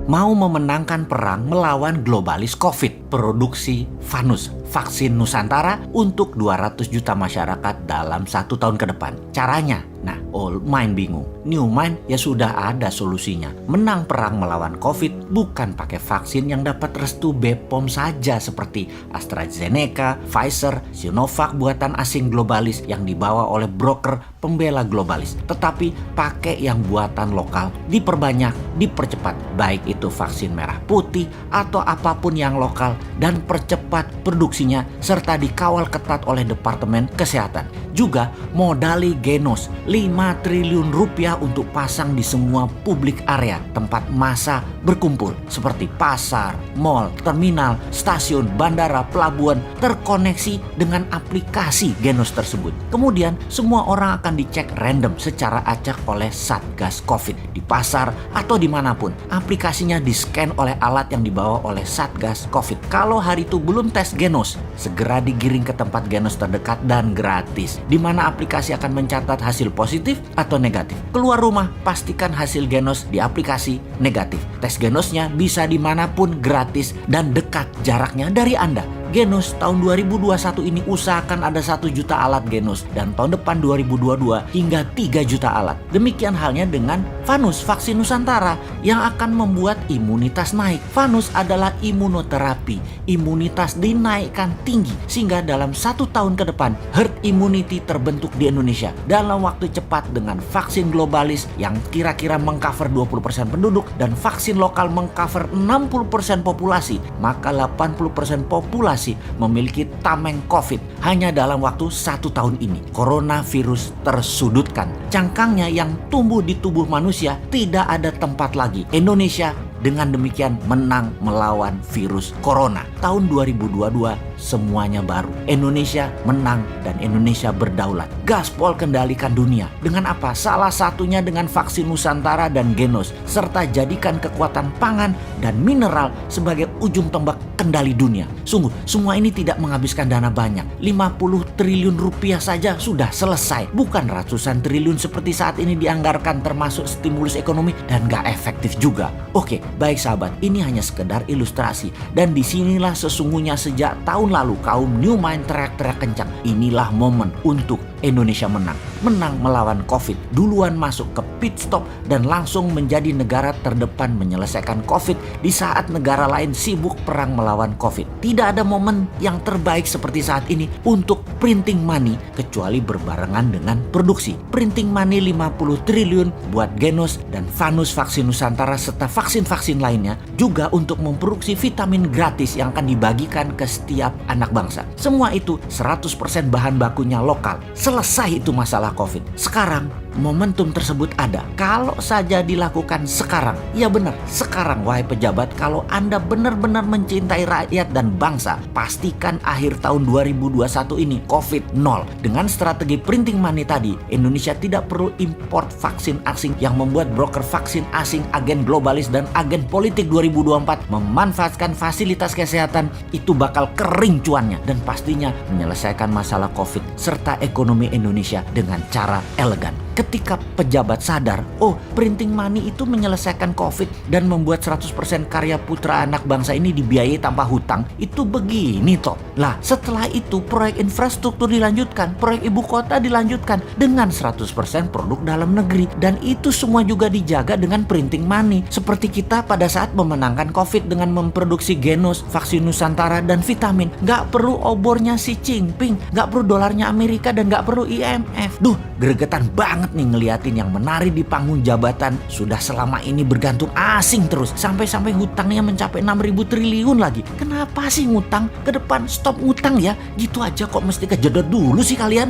mau memenangkan perang melawan globalis COVID. Produksi Vanus, vaksin Nusantara untuk 200 juta masyarakat dalam 1 tahun ke depan. Caranya, nah old mind bingung, new mind ya sudah ada solusinya. Menang perang melawan COVID bukan pakai vaksin yang dapat restu BPOM saja seperti AstraZeneca, Pfizer, Sinovac buatan asing globalis yang dibawa oleh broker pembela globalis. Tetapi pakai yang buatan lokal, diperbanyak, dipercepat, baik itu vaksin merah putih atau apapun yang lokal, dan percepat produksinya serta dikawal ketat oleh Departemen Kesehatan. Juga modali Genos 5 triliun rupiah untuk pasang di semua publik area tempat massa berkumpul seperti pasar, mal, terminal, stasiun, bandara, pelabuhan terkoneksi dengan aplikasi Genos tersebut. Kemudian semua orang akan dicek random secara acak oleh Satgas COVID di pasar atau dimanapun. Aplikasinya di-scan oleh alat yang dibawa oleh Satgas COVID. Kalau hari itu belum tes Genos, segera digiring ke tempat Genos terdekat dan gratis, di mana aplikasi akan mencatat hasil positif atau negatif. Keluar rumah, pastikan hasil Genos di aplikasi negatif. Tes Genosnya bisa dimanapun, gratis dan dekat jaraknya dari Anda. Genos tahun 2021 ini usahakan ada 1 juta alat Genos dan tahun depan 2022 hingga 3 juta alat. Demikian halnya dengan Vanus vaksin Nusantara yang akan membuat imunitas naik. Vanus adalah imunoterapi, imunitas dinaikkan tinggi sehingga dalam 1 tahun ke depan herd immunity terbentuk di Indonesia dalam waktu cepat dengan vaksin globalis yang kira-kira mengcover 20% penduduk dan vaksin lokal mengcover 60% populasi, maka 80% populasi memiliki tameng COVID hanya dalam waktu 1 tahun ini. Coronavirus tersudutkan. Cangkangnya yang tumbuh di tubuh manusia tidak ada tempat lagi. Indonesia dengan demikian menang melawan virus corona. Tahun 2022 semuanya baru. Indonesia menang dan Indonesia berdaulat. Gaspol kendalikan dunia. Dengan apa? Salah satunya dengan vaksin Nusantara dan Genos, serta jadikan kekuatan pangan dan mineral sebagai ujung tombak kendali dunia. Sungguh, semua ini tidak menghabiskan dana banyak. 50 triliun rupiah saja sudah selesai. Bukan ratusan triliun seperti saat ini dianggarkan termasuk stimulus ekonomi dan gak efektif juga. Oke, baik sahabat, ini hanya sekedar ilustrasi. Dan disinilah sesungguhnya sejak tahun lalu kaum New Mind teriak-teriak kencang. Inilah momen untuk Indonesia menang. Menang melawan COVID. Duluan masuk ke pit stop dan langsung menjadi negara terdepan menyelesaikan COVID di saat negara lain sibuk perang melawan COVID. Tidak ada momen yang terbaik seperti saat ini untuk printing money kecuali berbarengan dengan produksi. Printing money 50 triliun buat Genos dan Vanus vaksin Nusantara serta vaksin-vaksin lainnya, juga untuk memproduksi vitamin gratis yang akan dibagikan ke setiap anak bangsa. Semua itu 100% bahan bakunya lokal. Selesai itu masalah COVID. Sekarang momentum tersebut ada. Kalau saja dilakukan sekarang, ya benar, sekarang wahai pejabat, kalau Anda benar-benar mencintai rakyat dan bangsa, pastikan akhir tahun 2021 ini COVID 0. Dengan strategi printing money tadi, Indonesia tidak perlu import vaksin asing yang membuat broker vaksin asing, agen globalis dan agen politik 2024 memanfaatkan fasilitas kesehatan itu bakal kering cuannya dan pastinya menyelesaikan masalah COVID serta ekonomi Indonesia dengan cara elegan. Ketika pejabat sadar, oh printing money itu menyelesaikan COVID dan membuat 100% karya putra anak bangsa ini dibiayai tanpa hutang, itu begini toh. Lah setelah itu proyek infrastruktur dilanjutkan, proyek ibu kota dilanjutkan dengan 100% produk dalam negeri. Dan itu semua juga dijaga dengan printing money. Seperti kita pada saat memenangkan COVID dengan memproduksi Genos, vaksin Nusantara dan vitamin. Gak perlu obornya si Jinping, gak perlu dolarnya Amerika dan gak perlu IMF. Duh, gregetan banget nih ngeliatin yang menari di panggung jabatan sudah selama ini bergantung asing terus sampai hutangnya mencapai 6.000 triliun lagi. Kenapa sih ngutang? Ke depan stop ngutang ya. Gitu aja kok mesti kejedot dulu sih kalian.